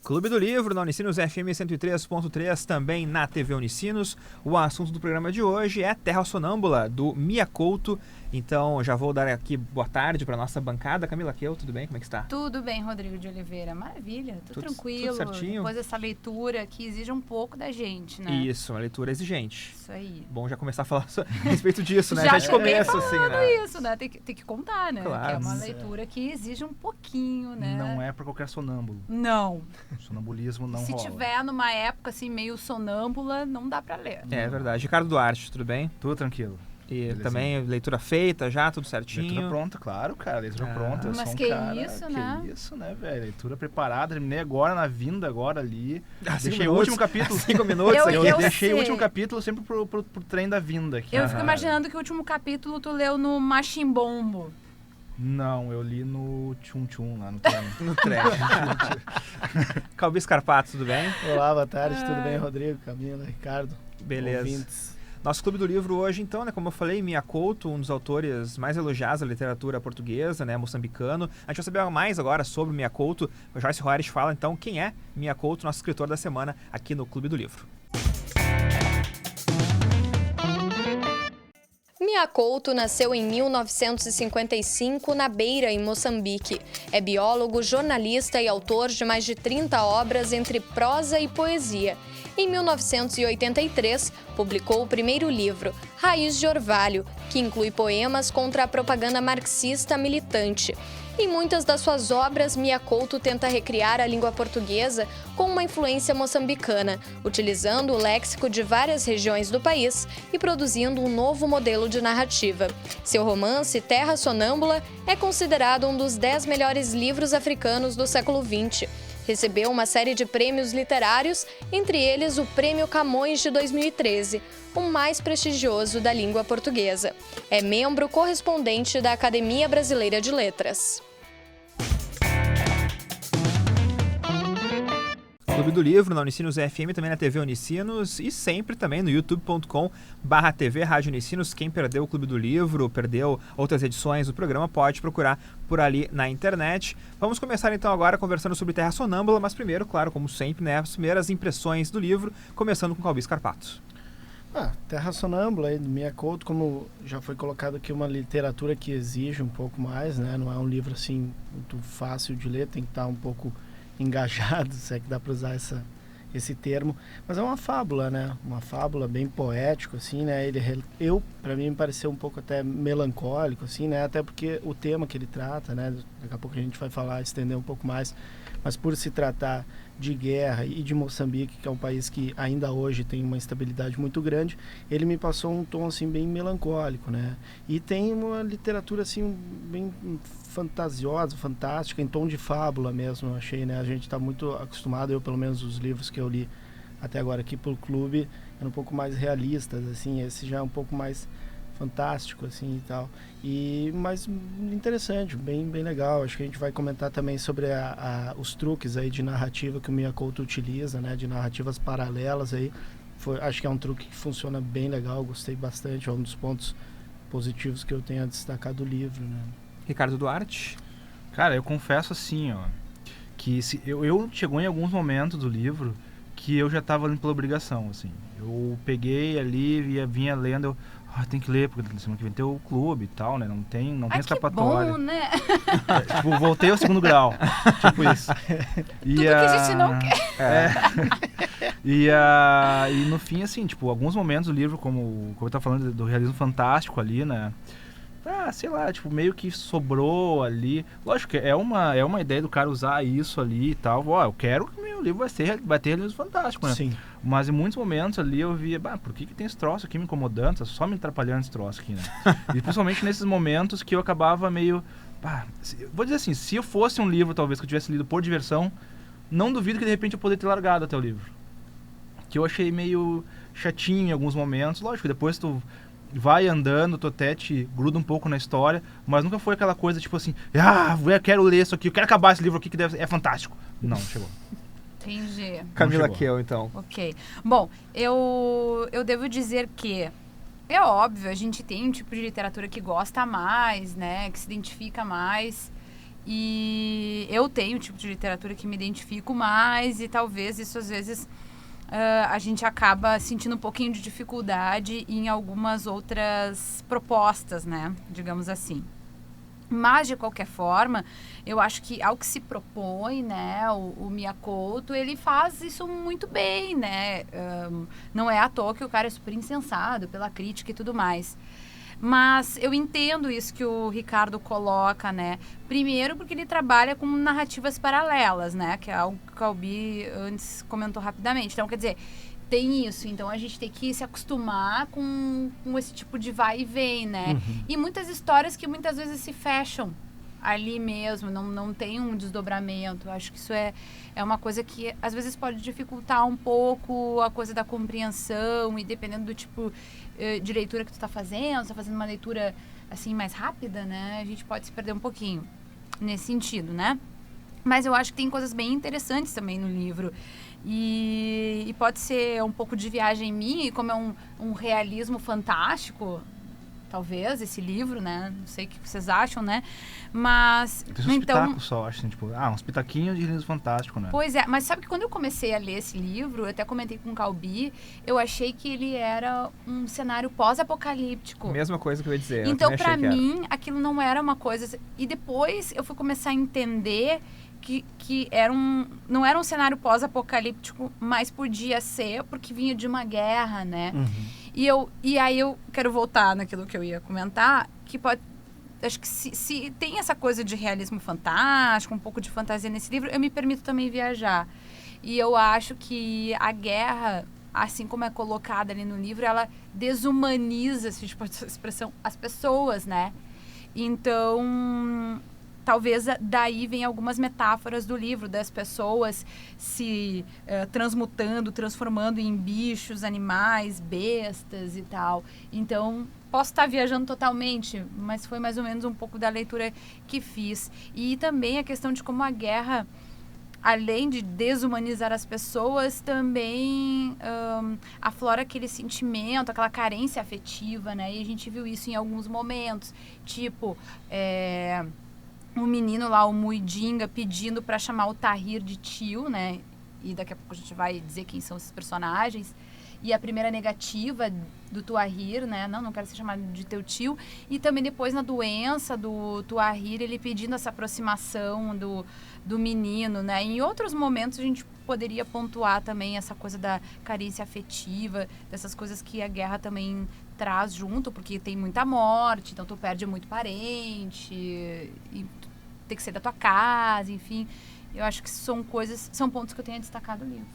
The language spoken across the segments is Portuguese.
Clube do Livro, na Unicinos FM 103.3, também na TV Unicinos. O assunto do programa de hoje é Terra Sonâmbula, do Mia Couto. Então, já vou dar aqui boa tarde para nossa bancada. Camila Keu, tudo bem? Como é que está? Tudo bem, Rodrigo de Oliveira. Maravilha, tudo tranquilo. Tudo certinho. Depois dessa leitura que exige um pouco da gente, né? Isso, uma leitura exigente. Isso aí. Bom já começar a falar a respeito disso, né? Já a gente começa assim, né? Isso, né? Tem que contar, né? Claro. Que é uma leitura que exige um pouquinho, né? Não é para qualquer sonâmbulo. Não. O sonambulismo não Se rola. tiver numa época assim meio sonâmbula, não dá pra ler. É verdade. Ricardo Duarte, tudo bem? Tudo tranquilo. E Belezinha. também leitura feita já, tudo certinho? Leitura pronta, claro, cara. Leitura pronta. Eu Mas sou um que cara, isso, né? Que isso, né, velho? Leitura preparada. Terminei agora, na vinda agora ali. Deixei minutos. o último capítulo. 5 minutos. Eu deixei sei. o último capítulo sempre pro trem da vinda aqui. Eu fico imaginando que o último capítulo tu leu no Machimbombo. Não, eu li no Tchum Tchum, lá no trem. No trem. Calbi Scarpato, tudo bem? Olá, boa tarde, tudo bem, Rodrigo, Camila, Ricardo? Beleza. Ouvintes. Nosso Clube do Livro hoje, então, né, como eu falei, Mia Couto, um dos autores mais elogiados da literatura portuguesa, né, moçambicano. A gente vai saber mais agora sobre Mia Couto. O Joyce Roeres fala, então, quem é Mia Couto, nosso escritor da semana aqui no Clube do Livro. Mia Couto nasceu em 1955 na Beira, em Moçambique. É biólogo, jornalista e autor de mais de 30 obras entre prosa e poesia. Em 1983, publicou o primeiro livro, Raiz de Orvalho, que inclui poemas contra a propaganda marxista militante. Em muitas das suas obras, Mia Couto tenta recriar a língua portuguesa com uma influência moçambicana, utilizando o léxico de várias regiões do país e produzindo um novo modelo de narrativa. Seu romance, Terra Sonâmbula, é considerado um dos 10 melhores livros africanos do século XX. Recebeu uma série de prêmios literários, entre eles o Prêmio Camões de 2013, o mais prestigioso da língua portuguesa. É membro correspondente da Academia Brasileira de Letras. Clube do Livro, na Unicinos FM, também na TV Unicinos e sempre também no youtube.com/TV Rádio Unicinos. Quem perdeu o Clube do Livro, perdeu outras edições do programa, pode procurar por ali na internet. Vamos começar então agora conversando sobre Terra Sonâmbula, mas primeiro, claro, como sempre, né, as primeiras impressões do livro, começando com Calbi Scarpato. Terra Sonâmbula, do Mia Couto, como já foi colocado aqui, uma literatura que exige um pouco mais, né? Não é um livro assim muito fácil de ler, tem que estar um pouco engajado, se é que dá para usar esse termo, mas é uma fábula, né? Uma fábula bem poético, assim, né? Para mim, me pareceu um pouco até melancólico, assim, né? Até porque o tema que ele trata, né? Daqui a pouco a gente vai falar, estender um pouco mais, mas por se tratar de guerra e de Moçambique, que é um país que ainda hoje tem uma instabilidade muito grande, ele me passou um tom assim bem melancólico, né? E tem uma literatura assim bem fantasiosa, fantástica, em tom de fábula mesmo, eu achei, né? A gente está muito acostumado, eu pelo menos os livros que eu li até agora aqui pelo clube eram um pouco mais realistas, assim, esse já é um pouco mais fantástico, assim, e tal. Mas interessante, bem legal. Acho que a gente vai comentar também sobre os truques aí de narrativa que o Mia Couto utiliza, né? De narrativas paralelas aí. Acho que é um truque que funciona bem legal, gostei bastante. É um dos pontos positivos que eu tenho a destacar do livro, né? Ricardo Duarte. Cara, eu confesso assim, ó, que eu chegou em alguns momentos do livro que eu já estava lendo pela obrigação, assim. Eu peguei ali, vinha lendo, tem que ler, porque semana que vem tem o clube e tal, né? Não tem escapatória. Que bom, né? Voltei ao segundo grau, tipo isso. Tudo que a gente não quer. E no fim, assim, tipo, alguns momentos do livro, como eu tava falando do realismo fantástico ali, né? Sei lá, tipo, meio que sobrou ali. Lógico que é uma ideia do cara usar isso ali e tal. Eu quero que o meu livro vai ter realismo fantástico, né? Sim. Mas em muitos momentos ali eu via, por que tem esse troço aqui me incomodando? Tá só me atrapalhando esse troço aqui, né? E principalmente nesses momentos que eu acabava meio... vou dizer assim, se eu fosse um livro, talvez, que eu tivesse lido por diversão, não duvido que de repente eu poderia ter largado até o livro. Que eu achei meio chatinho em alguns momentos. Lógico, depois tu vai andando, tu até te gruda um pouco na história, mas nunca foi aquela coisa tipo assim, eu quero ler isso aqui, eu quero acabar esse livro aqui que é fantástico. Não, chegou. Entendi. Camila Keu, então. Ok. Bom, eu devo dizer que É óbvio, a gente tem um tipo de literatura que gosta mais, né? Que se identifica mais. E eu tenho um tipo de literatura que me identifico mais e talvez isso às vezes a gente acaba sentindo um pouquinho de dificuldade em algumas outras propostas, né? Digamos assim. Mas, de qualquer forma, eu acho que ao que se propõe, né, o Miyakoto, ele faz isso muito bem, né? Não é à toa que o cara é super incensado pela crítica e tudo mais. Mas eu entendo isso que o Ricardo coloca, né? Primeiro porque ele trabalha com narrativas paralelas, né? Que é algo que o Calbi antes comentou rapidamente. Então, quer dizer, tem isso. Então, a gente tem que se acostumar com esse tipo de vai e vem, né? Uhum. E muitas histórias que muitas vezes se fecham ali mesmo, não tem um desdobramento. Eu acho que isso é uma coisa que às vezes pode dificultar um pouco a coisa da compreensão e dependendo do tipo de leitura que tu está fazendo uma leitura assim mais rápida, né? A gente pode se perder um pouquinho nesse sentido, né? Mas eu acho que tem coisas bem interessantes também no livro. E pode ser um pouco de viagem minha, e como é um realismo fantástico, talvez, esse livro, né? Não sei o que vocês acham, né? Mas, Tem uns pitacos só, acho, assim, tipo, uns pitaquinhos de realismo fantástico, né? Pois é, mas sabe que quando eu comecei a ler esse livro, eu até comentei com o Calbi, eu achei que ele era um cenário pós-apocalíptico. Mesma coisa que eu ia dizer. Então, pra mim, aquilo não era uma coisa... E depois eu fui começar a entender que não era um cenário pós-apocalíptico, mas podia ser, porque vinha de uma guerra, né? Uhum. E aí eu quero voltar naquilo que eu ia comentar, que pode... Acho que se tem essa coisa de realismo fantástico, um pouco de fantasia nesse livro, eu me permito também viajar. E eu acho que a guerra, assim como é colocada ali no livro, ela desumaniza, se a gente pode usar essa expressão, as pessoas, né? Então, talvez daí venham algumas metáforas do livro, das pessoas se transmutando, transformando em bichos, animais, bestas e tal. Então, posso estar viajando totalmente, mas foi mais ou menos um pouco da leitura que fiz. E também a questão de como a guerra, além de desumanizar as pessoas, também aflora aquele sentimento, aquela carência afetiva, né? E a gente viu isso em alguns momentos. Tipo, o menino lá, o Muidinga, pedindo para chamar o Tahir de tio, né? E daqui a pouco a gente vai dizer quem são esses personagens. E a primeira negativa do Tuahir, né? Não quero ser chamado de teu tio. E também depois na doença do Tuahir, ele pedindo essa aproximação do menino, né? Em outros momentos a gente poderia pontuar também essa coisa da carência afetiva, dessas coisas que a guerra também traz junto, porque tem muita morte, então tu perde muito parente, e tu tem que sair da tua casa, enfim. Eu acho que são pontos que eu tenho destacado no livro.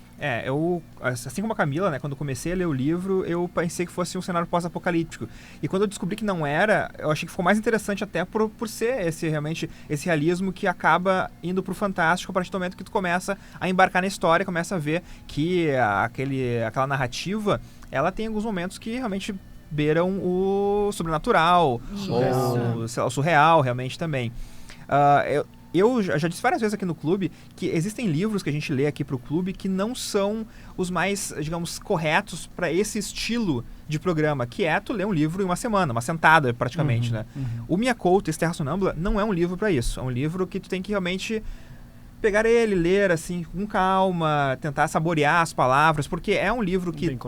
Eu, assim como a Camila, né, quando comecei a ler o livro, eu pensei que fosse um cenário pós-apocalíptico. E quando eu descobri que não era, eu achei que ficou mais interessante até por ser realmente esse realismo que acaba indo pro fantástico a partir do momento que tu começa a embarcar na história, começa a ver que aquela narrativa, ela tem alguns momentos que realmente beiram o sobrenatural, o surreal realmente também. Eu já disse várias vezes aqui no clube que existem livros que a gente lê aqui pro clube que não são os mais, digamos, corretos para esse estilo de programa, que é tu ler um livro em uma semana, uma sentada praticamente, né? O Miyakoto, esse Terra Sonâmbula, não é um livro para isso. É um livro que tu tem que realmente pegar ele, ler assim com calma, tentar saborear as palavras, porque é um livro que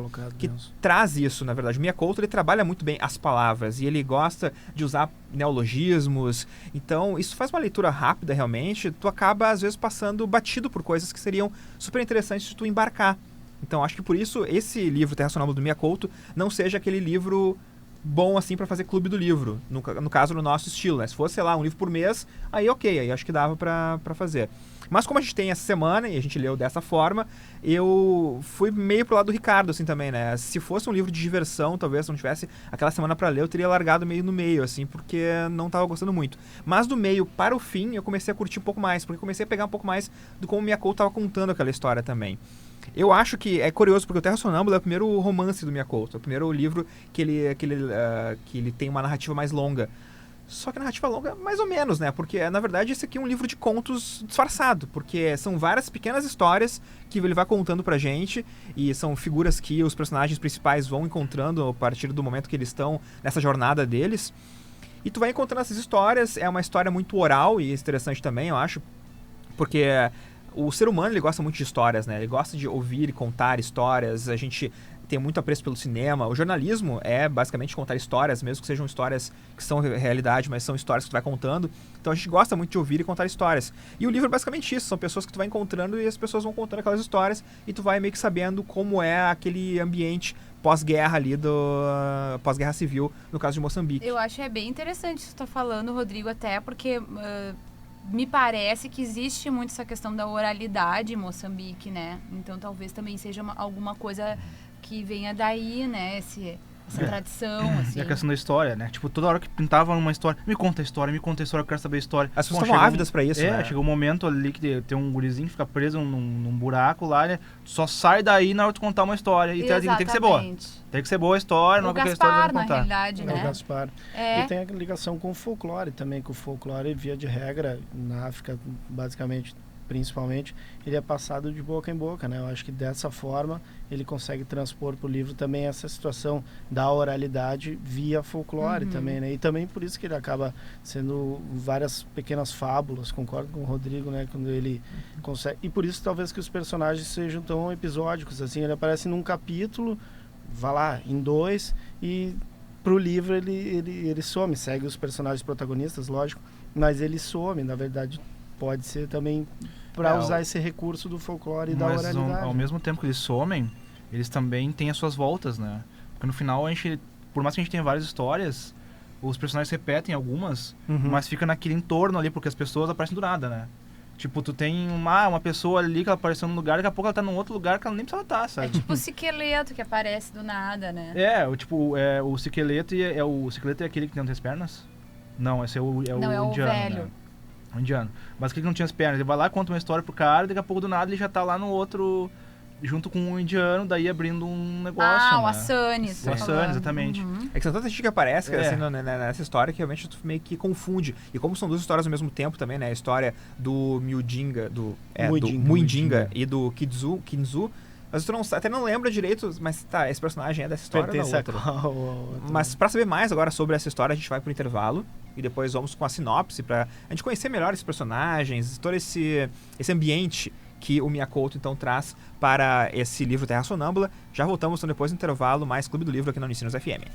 traz isso, na verdade. O Miyakoto, ele trabalha muito bem as palavras e ele gosta de usar neologismos, então isso faz uma leitura rápida realmente, tu acaba às vezes passando batido por coisas que seriam super interessantes de tu embarcar. Então acho que por isso esse livro Terra Sonâmbula do Miyakoto não seja aquele livro bom assim para fazer clube do livro, no caso no nosso estilo, né? Se fosse, sei lá, um livro por mês, aí ok, aí acho que dava para fazer. Mas como a gente tem essa semana e a gente leu dessa forma, eu fui meio pro lado do Ricardo, assim, também, né? Se fosse um livro de diversão, talvez, se não tivesse aquela semana para ler, eu teria largado meio no meio, assim, porque não tava gostando muito. Mas do meio para o fim, eu comecei a curtir um pouco mais, porque comecei a pegar um pouco mais do como o Miyakoto tava contando aquela história também. Eu acho que é curioso, porque o Terra Sonâmbula é o primeiro romance do Miyakoto, é o primeiro livro que ele tem uma narrativa mais longa. Só que a narrativa longa, mais ou menos, né? Porque, na verdade, esse aqui é um livro de contos disfarçado. Porque são várias pequenas histórias que ele vai contando pra gente. E são figuras que os personagens principais vão encontrando a partir do momento que eles estão nessa jornada deles. E tu vai encontrando essas histórias. É uma história muito oral e interessante também, eu acho. Porque o ser humano, ele gosta muito de histórias, né? Ele gosta de ouvir e contar histórias. A gente tem muito apreço pelo cinema. O jornalismo é basicamente contar histórias, mesmo que sejam histórias que são realidade, mas são histórias que tu vai contando. Então a gente gosta muito de ouvir e contar histórias. E o livro é basicamente isso, são pessoas que tu vai encontrando e as pessoas vão contando aquelas histórias e tu vai meio que sabendo como é aquele ambiente pós-guerra ali, pós-guerra civil, no caso de Moçambique. Eu acho bem interessante isso que tu tá falando, Rodrigo, até porque me parece que existe muito essa questão da oralidade em Moçambique, né? Então talvez também seja alguma coisa que venha daí, né? Essa tradição, assim. E a questão da história, né? Tipo, toda hora que pintava uma história, me conta a história, eu quero saber a história. As pessoas estavam ávidas pra isso, né? Chegou um momento ali que tem um gurizinho que fica preso num buraco lá, né? Só sai daí na hora de contar uma história. E tem que ser boa. Tem que ser boa a história, não é qualquer história que na contar. realidade, né? O Gaspar. E tem a ligação com o folclore também, que o folclore, via de regra, na África, basicamente, principalmente, ele é passado de boca em boca, né? Eu acho que dessa forma ele consegue transpor para o livro também essa situação da oralidade via folclore também, né? E também por isso que ele acaba sendo várias pequenas fábulas, concordo com o Rodrigo, né? Quando ele consegue... E por isso talvez que os personagens sejam tão episódicos, assim, ele aparece num capítulo, vai lá, em 2, e pro livro ele some, segue os personagens protagonistas, lógico, mas ele some, na verdade... Pode ser também para usar esse recurso do folclore e da oralidade. Mas ao mesmo tempo que eles somem, eles também têm as suas voltas, né? Porque no final, por mais que a gente tenha várias histórias, os personagens repetem algumas, mas fica naquele entorno ali, porque as pessoas aparecem do nada, né? Tipo, tu tem uma pessoa ali que ela apareceu num lugar, daqui a pouco ela tá num outro lugar que ela nem precisava estar, sabe? É tipo o Siqueleto que aparece do nada, né? O Siqueleto o Siqueleto é aquele que tem 3 pernas? Não, esse é o indiano, velho. né? Indiano. Mas aquele que não tinha as pernas, ele vai lá, conta uma história pro cara, e daqui a pouco do nada ele já tá lá no outro, junto com um indiano, daí abrindo um negócio, o Assanes. O Assanes, exatamente. É que são tantas gente que aparece assim, nessa história que realmente tu meio que confunde. E como são 2 histórias ao mesmo tempo também, né? A história do Muindinga, do Muindinga e do Kinzu. Mas tu até não lembra direito, mas tá, esse personagem é dessa história ou da outra? Mas pra saber mais agora sobre essa história, a gente vai pro intervalo e depois vamos com a sinopse pra a gente conhecer melhor esses personagens, todo esse ambiente que o Miyakoto então traz para esse livro Terra Sonâmbula. Já voltamos então depois do intervalo, mais Clube do Livro aqui na Unicinos FM.